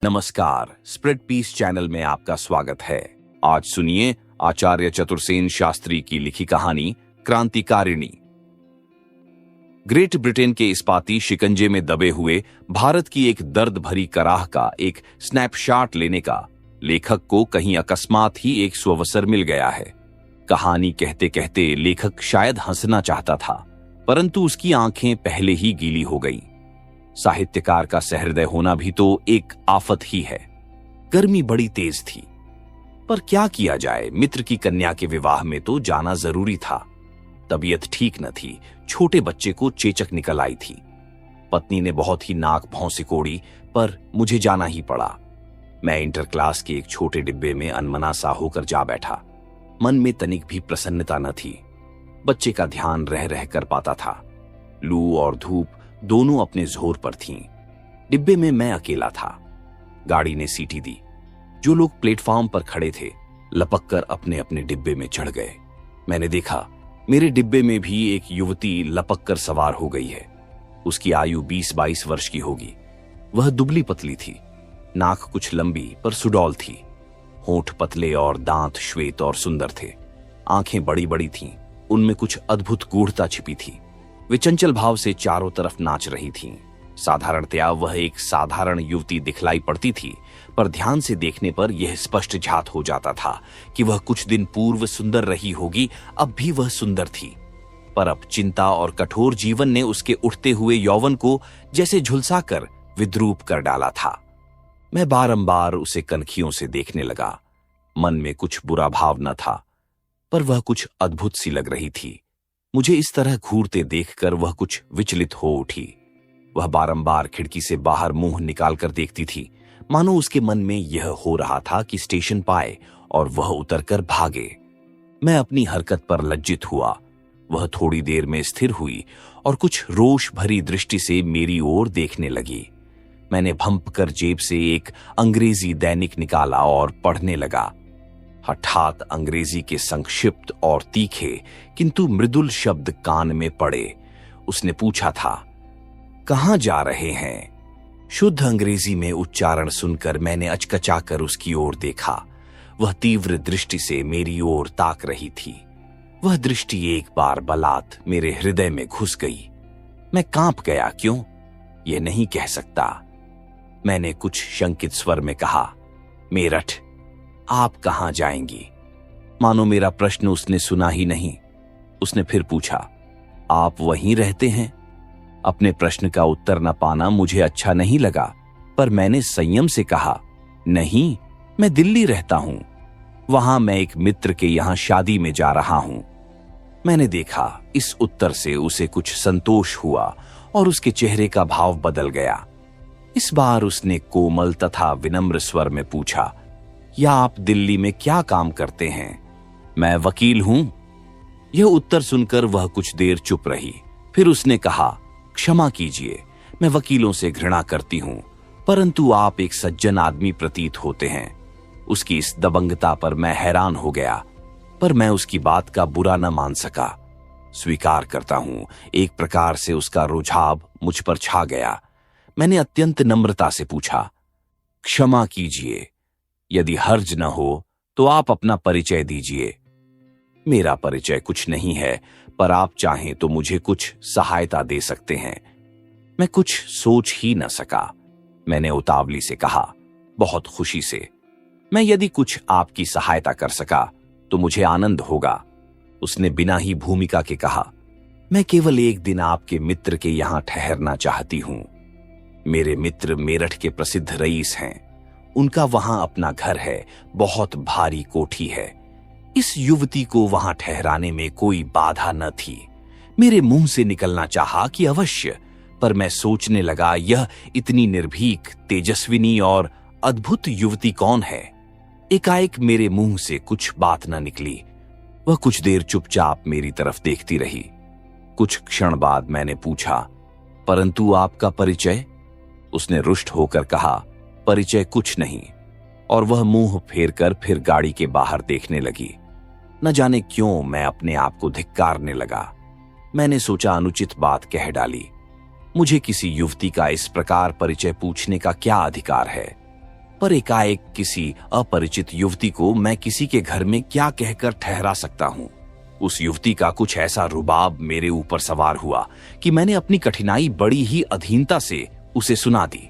नमस्कार, spread piece channel में आपका स्वागत है। आज सुनिए आचार्य चतुर्सेन शास्त्री की लिखी कहानी क्रांतिकारिणी। ग्रेट ब्रिटेन के इस्पाती शिकंजे में दबे हुए भारत की एक दर्द भरी कराह का एक स्नैपशॉट लेने का लेखक को कहीं अकस्मात ही एक सुअवसर मिल गया है। कहानी कहते कहते लेखक शायद हंसना चाहता था, परंतु उसकी आंखें पहले ही गीली हो गईं। साहित्यकार का सहृदय होना भी तो एक आफत ही है। गर्मी बड़ी तेज थी, पर क्या किया जाए, मित्र की कन्या के विवाह में तो जाना जरूरी था। तबीयत ठीक न थी, छोटे बच्चे को चेचक निकल आई थी। पत्नी ने बहुत ही नाक भौं सिकोड़ी, पर मुझे जाना ही पड़ा। मैं इंटर क्लास के एक छोटे डिब्बे में अनमना सा होकर जा बैठा। मन में तनिक भी प्रसन्नता न थी। बच्चे का ध्यान रह रह कर पाता था। लू और धूप दोनों अपने जोर पर थीं। डिब्बे में मैं अकेला था। गाड़ी ने सीटी दी। जो लोग प्लेटफॉर्म पर खड़े थे लपक कर अपने अपने डिब्बे में चढ़ गए। मैंने देखा मेरे डिब्बे में भी एक युवती लपक कर सवार हो गई है। उसकी आयु 20-22 वर्ष की होगी। वह दुबली पतली थी, नाक कुछ लंबी पर सुडौल थी, होंठ पतले और दांत श्वेत और सुंदर थे। आंखें बड़ी बड़ी थीं, उनमें कुछ अद्भुत गूढ़ता छिपी थी। वे चंचल भाव से चारों तरफ नाच रही थीं। साधारणतया वह एक साधारण युवती दिखलाई पड़ती थी, पर ध्यान से देखने पर यह स्पष्ट झात हो जाता था कि वह कुछ दिन पूर्व सुंदर रही होगी। अब भी वह सुंदर थी, पर अब चिंता और कठोर जीवन ने उसके उठते हुए यौवन को जैसे झुलसाकर विद्रूप कर डाला था। मैं बारंबार उसे कनखियों से देखने लगा। मन में कुछ बुरा भाव न था, पर वह कुछ अद्भुत सी लग रही थी। मुझे इस तरह घूरते देखकर वह कुछ विचलित हो उठी। वह बारंबार खिड़की से बाहर मुंह निकालकर देखती थी, मानो उसके मन में यह हो रहा था कि स्टेशन पाए और वह उतरकर भागे। मैं अपनी हरकत पर लज्जित हुआ। वह थोड़ी देर में स्थिर हुई और कुछ रोष भरी दृष्टि से मेरी ओर देखने लगी। मैंने भंप कर जेब से एक अंग्रेजी दैनिक निकाला और पढ़ने लगा। हठात अंग्रेजी के संक्षिप्त और तीखे किंतु मृदुल शब्द कान में पड़े। उसने पूछा था, कहां जा रहे हैं? शुद्ध अंग्रेजी में उच्चारण सुनकर मैंने अचकचाकर उसकी ओर देखा। वह तीव्र दृष्टि से मेरी ओर ताक रही थी। वह दृष्टि एक बार बलात् मेरे हृदय में घुस गई। मैं कांप गया। क्यों? यह नहीं कह सकता। मैंने कुछ शंकित स्वर में कहा, मेरठ। आप कहां जाएंगी? मानो मेरा प्रश्न उसने सुना ही नहीं। उसने फिर पूछा, आप वहीं रहते हैं? अपने प्रश्न का उत्तर न पाना मुझे अच्छा नहीं लगा, पर मैंने संयम से कहा, नहीं, मैं दिल्ली रहता हूं। वहां मैं एक मित्र के यहां शादी में जा रहा हूं। मैंने देखा इस उत्तर से उसे कुछ संतोष हुआ और उसके चेहरे का भाव बदल गया। इस बार उसने कोमल तथा विनम्र स्वर में पूछा, या आप दिल्ली में क्या काम करते हैं? मैं वकील हूं। यह उत्तर सुनकर वह कुछ देर चुप रही। फिर उसने कहा, क्षमा कीजिए, मैं वकीलों से घृणा करती हूं, परंतु आप एक सज्जन आदमी प्रतीत होते हैं। उसकी इस दबंगता पर मैं हैरान हो गया, पर मैं उसकी बात का बुरा न मान सका। स्वीकार करता हूं, एक प्रकार से उसका रुझाव मुझ पर छा गया। मैंने अत्यंत नम्रता से पूछा, क्षमा कीजिए, यदि हर्ज न हो तो आप अपना परिचय दीजिए। मेरा परिचय कुछ नहीं है, पर आप चाहें तो मुझे कुछ सहायता दे सकते हैं। मैं कुछ सोच ही न सका। मैंने उतावली से कहा, बहुत खुशी से। मैं यदि कुछ आपकी सहायता कर सका तो मुझे आनंद होगा। उसने बिना ही भूमिका के कहा, मैं केवल एक दिन आपके मित्र के यहां ठहरना चाहती हूं। मेरे मित्र मेरठ के प्रसिद्ध रईस हैं। उनका वहां अपना घर है, बहुत भारी कोठी है। इस युवती को वहां ठहराने में कोई बाधा न थी। मेरे मुंह से निकलना चाहा कि अवश्य, पर मैं सोचने लगा, यह इतनी निर्भीक, तेजस्विनी और अद्भुत युवती कौन है? एकाएक मेरे मुंह से कुछ बात न निकली। वह कुछ देर चुपचाप मेरी तरफ देखती रही। कुछ क्षण बाद मैंने पूछा, परंतु आपका परिचय? उसने रुष्ट होकर कहा, परिचय कुछ नहीं, और वह मुंह फेर कर फिर गाड़ी के बाहर देखने लगी। न जाने क्यों मैं अपने आप को धिक्कारने लगा। मैंने सोचा अनुचित बात कह डाली। मुझे किसी युवती का इस प्रकार परिचय पूछने का क्या अधिकार है? पर एकाएक किसी अपरिचित युवती को मैं किसी के घर में क्या कहकर ठहरा सकता हूं। उस युवती का कुछ ऐसा रुबाब मेरे ऊपर सवार हुआ कि मैंने अपनी कठिनाई बड़ी ही अधीनता से उसे सुना दी।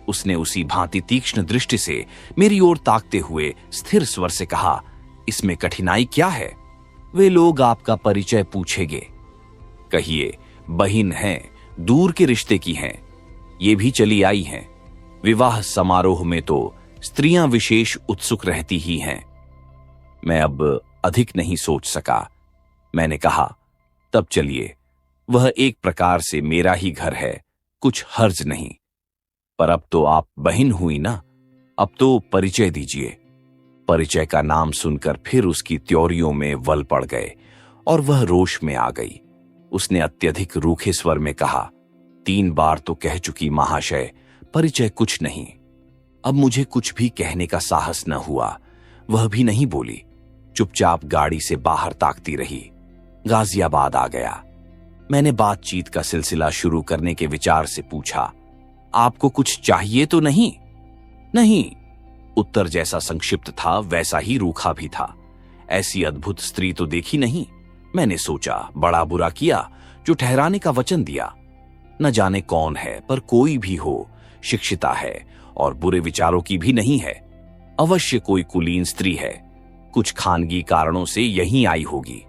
उसने उसी भांति तीक्ष्ण दृष्टि से मेरी ओर ताकते हुए स्थिर स्वर से कहा, इसमें कठिनाई क्या है? वे लोग आपका परिचय पूछेंगे। कहिए बहिन हैं, दूर के रिश्ते की हैं, ये भी चली आई हैं। विवाह समारोह में तो स्त्रियां विशेष उत्सुक रहती ही हैं। मैं अब अधिक नहीं सोच सका। मैंने कहा, तब चलिए, वह एक प्रकार से मेरा ही घर है, कुछ हर्ज नहीं। पर अब तो आप बहिन हुई ना, अब तो परिचय दीजिए। परिचय का नाम सुनकर फिर उसकी त्योरियों में वल पड़ गए और वह रोष में आ गई। उसने अत्यधिक रूखे स्वर में कहा, 3 बार तो कह चुकी महाशय, परिचय कुछ नहीं। अब मुझे कुछ भी कहने का साहस न हुआ। वह भी नहीं बोली, चुपचाप गाड़ी से बाहर ताकती रही। गाजियाबाद आ गया। मैंने बातचीत का सिलसिला शुरू करने के विचार से पूछा, आपको कुछ चाहिए तो नहीं? नहीं। उत्तर जैसा संक्षिप्त था वैसा ही रूखा भी था। ऐसी अद्भुत स्त्री तो देखी नहीं। मैंने सोचा, बड़ा बुरा किया जो ठहराने का वचन दिया। न जाने कौन है, पर कोई भी हो, शिक्षिता है और बुरे विचारों की भी नहीं है। अवश्य कोई कुलीन स्त्री है, कुछ खानगी कारणों से यहीं आई होगी।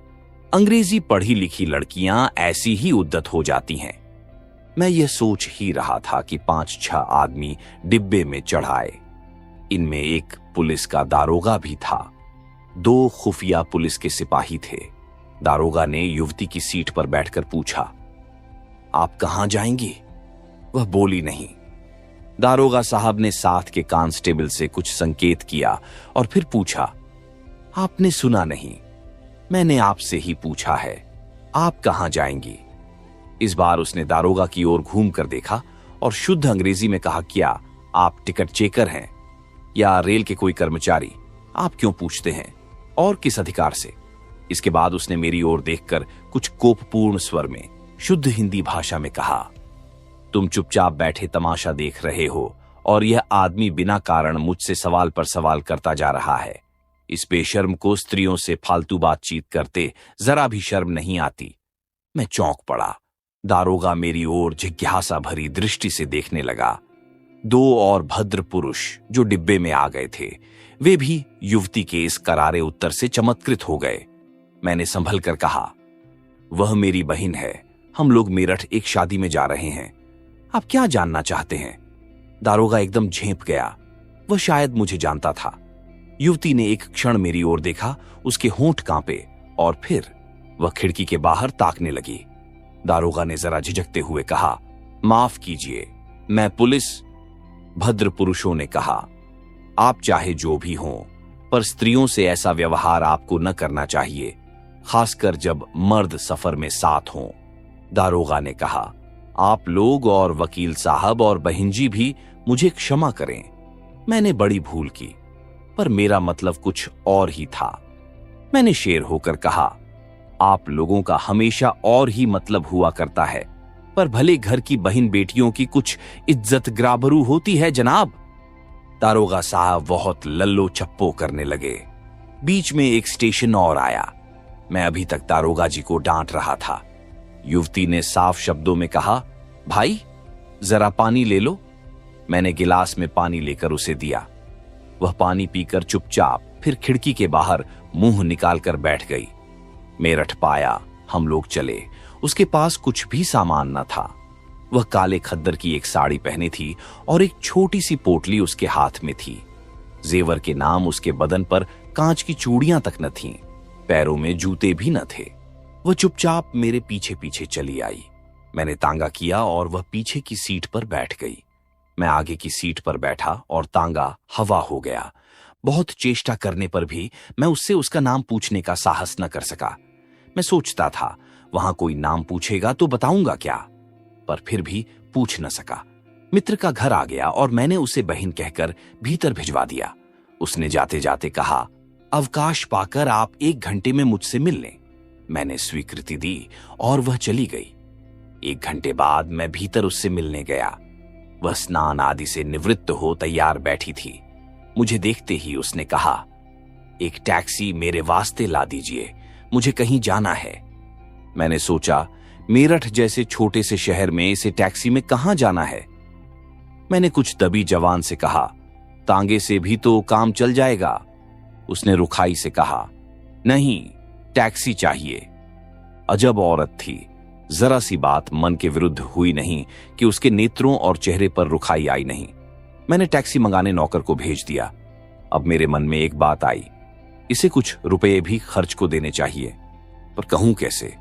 अंग्रेजी पढ़ी लिखी लड़कियां ऐसी ही उद्दत हो जाती हैं। मैं यह सोच ही रहा था कि 5-6 आदमी डिब्बे में चढ़ आए। इनमें एक पुलिस का दारोगा भी था। 2 खुफिया पुलिस के सिपाही थे। दारोगा ने युवती की सीट पर बैठकर पूछा, आप कहां जाएंगी? वह बोली नहीं। दारोगा साहब ने साथ के कांस्टेबल से कुछ संकेत किया और फिर पूछा, आपने सुना नहीं? मैंने आपसे ही पूछा है, आप कहां जाएंगी? इस बार उसने दारोगा की ओर घूम कर देखा और शुद्ध अंग्रेजी में कहा, क्या आप टिकट चेकर हैं या रेल के कोई कर्मचारी? आप क्यों पूछते हैं और किस अधिकार से? इसके बाद उसने मेरी ओर देखकर कुछ कोपपूर्ण स्वर में शुद्ध हिंदी भाषा में कहा, तुम चुपचाप बैठे तमाशा देख रहे हो और यह आदमी बिना कारण मुझसे सवाल पर सवाल करता जा रहा है। इस बेशर्म को स्त्रियों से फालतू बातचीत करते जरा भी शर्म नहीं आती। मैं चौंक पड़ा। दारोगा मेरी ओर जिज्ञासा भरी दृष्टि से देखने लगा। 2 और भद्र पुरुष जो डिब्बे में आ गए थे, वे भी युवती के इस करारे उत्तर से चमत्कृत हो गए। मैंने संभल कर कहा, वह मेरी बहिन है, हम लोग मेरठ एक शादी में जा रहे हैं। आप क्या जानना चाहते हैं? दारोगा एकदम झेंप गया। वह शायद मुझे जानता था। युवती ने एक क्षण मेरी ओर देखा, उसके होंठ कांपे और फिर वह खिड़की के बाहर ताकने लगी। दारोगा ने जरा झिझकते हुए कहा, माफ कीजिए, मैं पुलिस। भद्र पुरुषों ने कहा, आप चाहे जो भी हों, पर स्त्रियों से ऐसा व्यवहार आपको न करना चाहिए, खासकर जब मर्द सफर में साथ हों। दारोगा ने कहा, आप लोग और वकील साहब और बहनजी भी मुझे क्षमा करें, मैंने बड़ी भूल की, पर मेरा मतलब कुछ और ही था। मैंने शेर होकर कहा, आप लोगों का हमेशा और ही मतलब हुआ करता है, पर भले घर की बहन बेटियों की कुछ इज्जत ग्राबरू होती है जनाब। दारोगा साहब बहुत लल्लो छप्पो करने लगे। बीच में एक स्टेशन और आया। मैं अभी तक दारोगा जी को डांट रहा था। युवती ने साफ शब्दों में कहा, भाई जरा पानी ले लो। मैंने गिलास में पानी लेकर उसे दिया। वह पानी पीकर चुपचाप फिर खिड़की के बाहर मुंह निकालकर बैठ गई। मेरठ पाया, हम लोग चले। उसके पास कुछ भी सामान न था। वह काले खद्दर की एक साड़ी पहने थी और एक छोटी सी पोटली उसके हाथ में थी। जेवर के नाम उसके बदन पर कांच की चूड़ियां तक न थीं, पैरों में जूते भी न थे। वह चुपचाप मेरे पीछे पीछे चली आई। मैंने तांगा किया और वह पीछे की सीट पर बैठ गई। मैं आगे की सीट पर बैठा और तांगा हवा हो गया। बहुत चेष्टा करने पर भी मैं उससे उसका नाम पूछने का साहस न कर सका। मैं सोचता था, वहां कोई नाम पूछेगा तो बताऊंगा क्या, पर फिर भी पूछ न सका। मित्र का घर आ गया और मैंने उसे बहन कहकर भीतर भिजवा दिया। उसने जाते जाते कहा, अवकाश पाकर आप 1 घंटे में मुझसे मिल लें। मैंने स्वीकृति दी और वह चली गई। 1 घंटे बाद मैं भीतर उससे मिलने गया। वह स्नान आदि से निवृत्त हो तैयार बैठी थी। मुझे देखते ही उसने कहा, एक टैक्सी मेरे वास्ते ला दीजिए, मुझे कहीं जाना है। मैंने सोचा, मेरठ जैसे छोटे से शहर में इसे टैक्सी में कहां जाना है। मैंने कुछ दबी जवान से कहा, तांगे से भी तो काम चल जाएगा। उसने रुखाई से कहा, नहीं, टैक्सी चाहिए। अजब औरत थी, जरा सी बात मन के विरुद्ध हुई नहीं कि उसके नेत्रों और चेहरे पर रुखाई आई नहीं। मैंने टैक्सी मंगाने नौकर को भेज दिया। अब मेरे मन में एक बात आई, इसे कुछ रुपए भी खर्च को देने चाहिए, पर कहूं कैसे?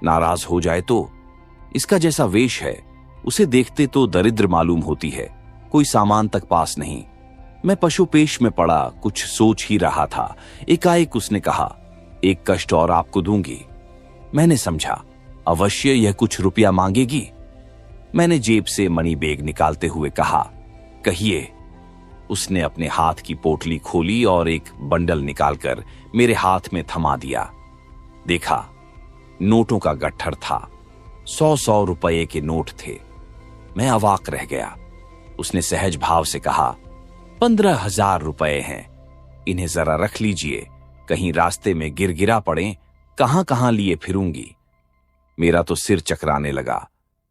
नाराज हो जाए तो? इसका जैसा वेश है, उसे देखते तो दरिद्र मालूम होती है, कोई सामान तक पास नहीं। मैं पशुपेश में पड़ा कुछ सोच ही रहा था, एकाएक उसने कहा, एक कष्ट और आपको दूंगी। मैंने समझा, अवश्य यह कुछ रुपया मांगेगी। मैंने जेब से मनी बैग निकालते हुए कहा, कहिए। उसने अपने हाथ की पोटली खोली और एक बंडल निकालकर मेरे हाथ में थमा दिया। देखा, नोटों का गट्ठर था। 100 रुपए के नोट थे। मैं अवाक रह गया। उसने सहज भाव से कहा, 15,000 रुपए हैं, इन्हें जरा रख लीजिए, कहीं रास्ते में गिरा पड़े, कहां कहां लिए फिरूंगी। मेरा तो सिर चकराने लगा।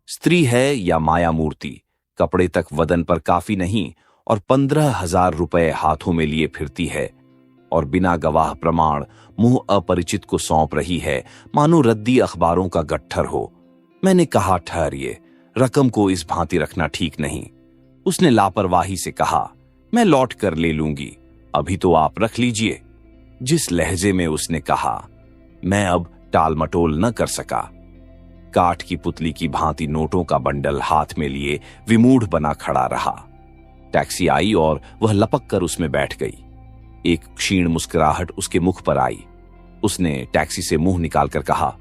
स्त्री है या माया मूर्ति, कपड़े तक वदन पर काफी नहीं और 15,000 रुपए हाथों में लिए फिरती है और बिना गवाह प्रमाण मुंह अपरिचित को सौंप रही है, मानो रद्दी अखबारों का गट्ठर हो। मैंने कहा, ठहरिए, रकम को इस भांति रखना ठीक नहीं। उसने लापरवाही से कहा, मैं लौट कर ले लूंगी, अभी तो आप रख लीजिए। जिस लहजे में उसने कहा, मैं अब टाल मटोल न कर सका। काठ की पुतली की भांति नोटों का बंडल हाथ में लिए विमूढ़ बना खड़ा रहा। टैक्सी आई और वह लपक कर उसमें बैठ गई। एक क्षीण मुस्कुराहट उसके मुख पर आई। उसने टैक्सी से मुंह निकालकर कहा,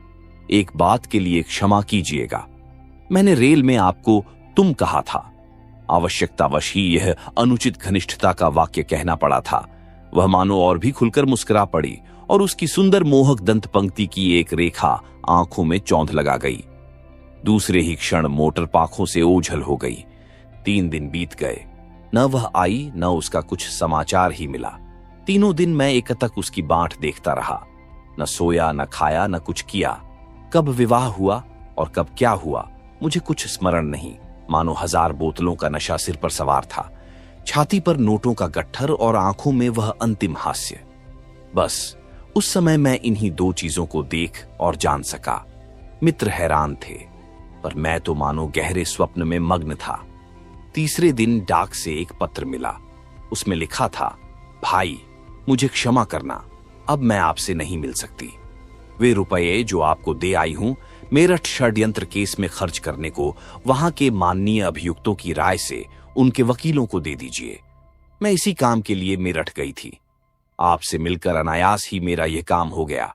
एक बात के लिए क्षमा कीजिएगा, मैंने रेल में आपको तुम कहा था। आवश्यकतावश ही यह अनुचित घनिष्ठता का वाक्य कहना पड़ा था। वह मानो और भी खुलकर मुस्कुरा पड़ी और उसकी सुंदर मोहक दंत पंक्ति की एक रेखा आंखों में चौंध लगा गई। दूसरे ही क्षण मोटर पाखों से ओझल हो गई। 3 दिन बीत गए, न वह आई न उसका कुछ समाचार ही मिला। तीनों दिन मैं एकटक उसकी बाट देखता रहा, न सोया न खाया न कुछ किया। कब विवाह हुआ और कब क्या हुआ मुझे कुछ स्मरण नहीं, मानो 1000 बोतलों का नशा सिर पर सवार था। छाती पर नोटों का गट्ठर और आंखों में वह अंतिम हास्य। बस उस समय मैं इन्हीं 2 चीजों को देख और जान सका। मित्र हैरान थे, पर मैं तो मानो गहरे स्वप्न में मग्न था। तीसरे दिन डाक से एक पत्र मिला। उसमें लिखा था, भाई, मुझे क्षमा करना, अब मैं आपसे नहीं मिल सकती। वे रुपए जो आपको दे आई हूं, मेरठ षड्यंत्र केस में खर्च करने को वहां के माननीय अभियुक्तों की राय से उनके वकीलों को दे दीजिए। मैं इसी काम के लिए मेरठ गई थी। आपसे मिलकर अनायास ही मेरा यह काम हो गया।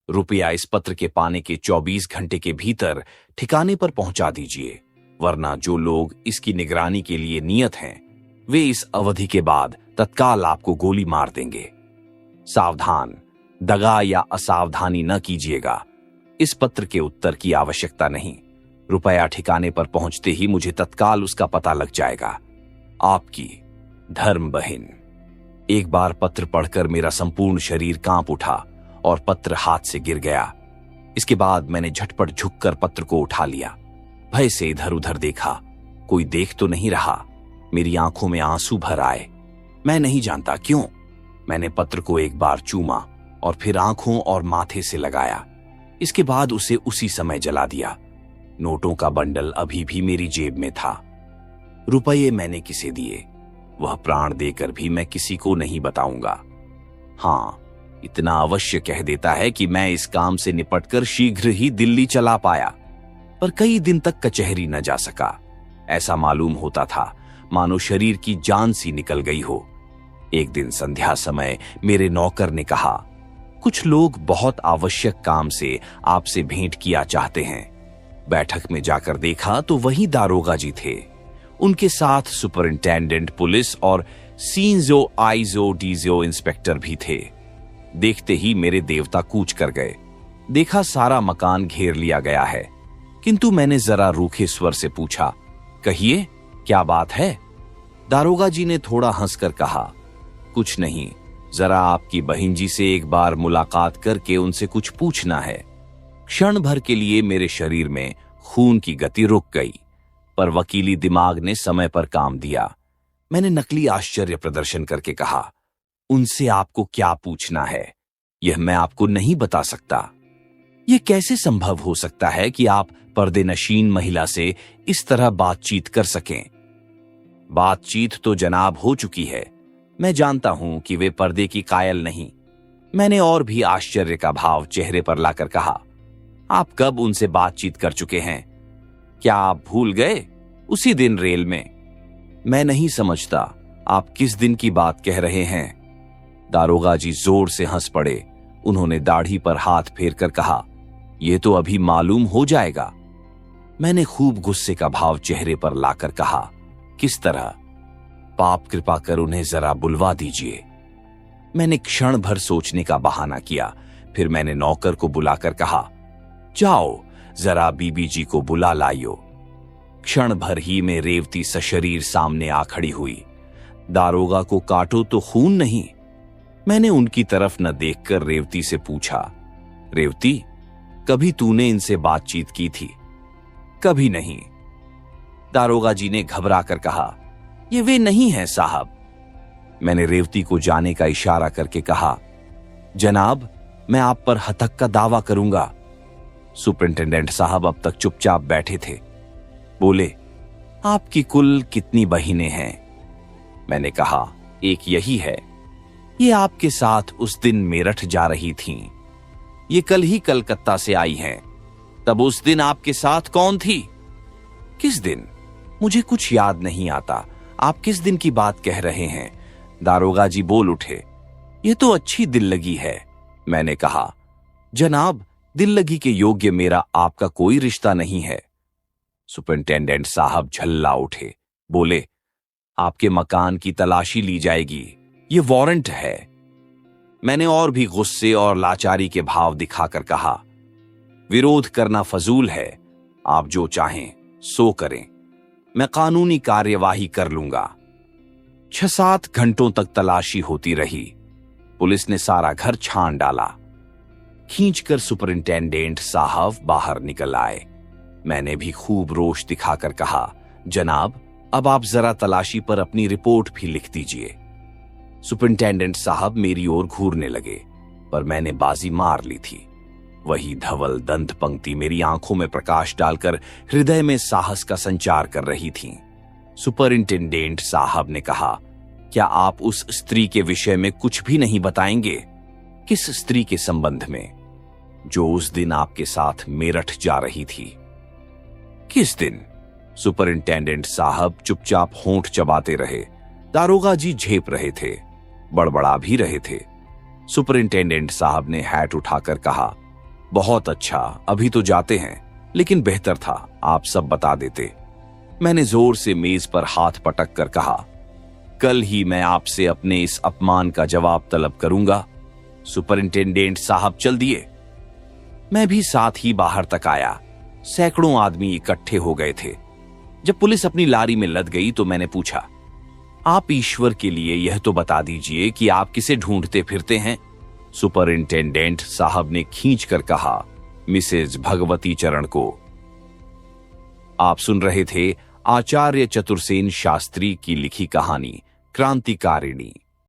रुपया इस पत्र के पाने के 24 घंटे के भीतर ठिकाने पर पहुंचा दीजिए, वरना जो लोग इसकी निगरानी के लिए नियत हैं, वे इस अवधि के बाद तत्काल आपको गोली मार देंगे। सावधान, दगा या असावधानी न कीजिएगा। इस पत्र के उत्तर की आवश्यकता नहीं। रुपया ठिकाने पर पहुंचते ही मुझे तत्काल उसका पता लग जाएगा। आपकी धर्म बहन। एक बार पत्र पढ़कर मेरा संपूर्ण शरीर कांप उठा और पत्र हाथ से गिर गया। इसके बाद मैंने झटपट झुककर पत्र को उठा लिया। भय से इधर उधर देखा, कोई देख तो नहीं रहा। मेरी आंखों में आंसू भर आए। मैं नहीं जानता क्यों। मैंने पत्र को एक बार चूमा और फिर आंखों और माथे से लगाया। इसके बाद उसे उसी समय जला दिया। नोटों का बंडल अभी भी मेरी जेब में था। रुपये मैंने किसे दिए, वह प्राण देकर भी मैं किसी को नहीं बताऊंगा। हां, इतना अवश्य कह देता है कि मैं इस काम से निपटकर शीघ्र ही दिल्ली चला पाया, पर कई दिन तक कचहरी न जा सका। ऐसा मालूम होता था मानो शरीर की जान सी निकल गई हो। एक दिन संध्या समय मेरे नौकर ने कहा, कुछ लोग बहुत आवश्यक काम से आपसे भेंट किया चाहते हैं। बैठक में जाकर देखा तो वही दारोगा जी थे। उनके साथ सुपरिंटेंडेंट पुलिस और सीन्जो आइजो डीजो इंस्पेक्टर भी थे। देखते ही मेरे देवता कूच कर गए। देखा सारा मकान घेर लिया गया है, किंतु मैंने जरा रूखे स्वर से पूछा, कहिए क्या बात है? दारोगा जी ने थोड़ा हंसकर कहा, कुछ नहीं, जरा आपकी बहन जी से एक बार मुलाकात करके उनसे कुछ पूछना है। क्षण भर के लिए मेरे शरीर में खून की गति रुक गई, पर वकीली दिमाग ने समय पर काम दिया। मैंने नकली आश्चर्य प्रदर्शन करके कहा, उनसे आपको क्या पूछना है, यह मैं आपको नहीं बता सकता। यह कैसे संभव हो सकता है कि आप पर्देनशीन महिला से इस तरह बातचीत कर सकें? बातचीत तो जनाब हो चुकी है, मैं जानता हूं कि वे पर्दे की कायल नहीं। मैंने और भी आश्चर्य का भाव चेहरे पर लाकर कहा, आप कब उनसे बातचीत कर चुके हैं? क्या आप भूल गए? उसी दिन रेल में। मैं नहीं समझता आप किस दिन की बात कह रहे हैं। दारोगा जी जोर से हंस पड़े। उन्होंने दाढ़ी पर हाथ फेर कर कहा, यह तो अभी मालूम हो जाएगा। मैंने खूब गुस्से का भाव चेहरे पर लाकर कहा, किस तरह? पाप कृपा कर उन्हें जरा बुलवा दीजिए। मैंने क्षण भर सोचने का बहाना किया, फिर मैंने नौकर को बुलाकर कहा, जाओ जरा बीबी जी को बुला लाइयो। क्षण भर ही में रेवती सशरीर सामने आ खड़ी हुई। दारोगा को काटो तो खून नहीं। मैंने उनकी तरफ न देखकर रेवती से पूछा, रेवती, कभी तूने इनसे बातचीत की थी? कभी नहीं। दारोगा जी ने घबरा कर कहा, ये वे नहीं हैं साहब। मैंने रेवती को जाने का इशारा करके कहा, जनाब, मैं आप पर हतक का दावा करूंगा। सुपरिंटेंडेंट साहब अब तक चुपचाप बैठे थे। बोले, आपकी कुल कितनी बहिनें हैं? मैंने कहा, एक यही है। ये आपके साथ उस दिन मेरठ जा रही थीं। ये कल ही कलकत्ता से आई हैं। तब उस दिन आपके साथ कौन थी? किस दिन? मुझे कुछ याद नहीं आता। आप किस दिन की बात कह रहे हैं? दारोगा जी बोल उठे, ये तो अच्छी दिल लगी है। मैंने कहा, जनाब, दिल लगी के योग्य मेरा आपका कोई रिश्ता नहीं है। सुपरिंटेंडेंट साहब झल्ला उठे। बोले, आपके मकान की तलाशी ली जाएगी, ये वारंट है। मैंने और भी गुस्से और लाचारी के भाव दिखाकर कहा, विरोध करना फजूल है। आप जो चाहें सो करें, मैं कानूनी कार्यवाही कर लूंगा। 6-7 घंटों तक तलाशी होती रही। पुलिस ने सारा घर छान डाला। खींचकर सुपरिंटेंडेंट साहब बाहर निकल आए। मैंने भी खूब रोष दिखाकर कहा, जनाब, अब आप जरा तलाशी पर अपनी रिपोर्ट भी लिख दीजिए। सुपरिंटेंडेंट साहब मेरी ओर घूरने लगे, पर मैंने बाजी मार ली थी। वही धवल दंत पंक्ति मेरी आंखों में प्रकाश डालकर हृदय में साहस का संचार कर रही थी। सुपरिंटेंडेंट साहब ने कहा, क्या आप उस स्त्री के विषय में कुछ भी नहीं बताएंगे? किस स्त्री के संबंध में? जो उस दिन आपके साथ मेरठ जा रही थी। किस दिन? सुपरिंटेंडेंट साहब चुपचाप होंठ चबाते रहे। दारोगा जी झेप रहे थे, बड़बड़ा भी रहे थे। सुपरिंटेंडेंट साहब ने हैट उठाकर कहा, बहुत अच्छा, अभी तो जाते हैं, लेकिन बेहतर था आप सब बता देते। मैंने जोर से मेज पर हाथ पटक कर कहा, कल ही मैं आपसे अपने इस अपमान का जवाब तलब करूंगा। सुपरिंटेंडेंट साहब चल दिए। मैं भी साथ ही बाहर तक आया। सैकड़ों आदमी इकट्ठे हो गए थे। जब पुलिस अपनी लारी में लद गई तो मैंने पूछा, आप ईश्वर के लिए यह तो बता दीजिए कि आप किसे ढूंढते फिरते हैं? सुपरिंटेंडेंट साहब ने खींचकर कहा, मिसेज भगवती चरण को। आप सुन रहे थे आचार्य चतुर्सेन शास्त्री की लिखी कहानी क्रांतिकारिणी।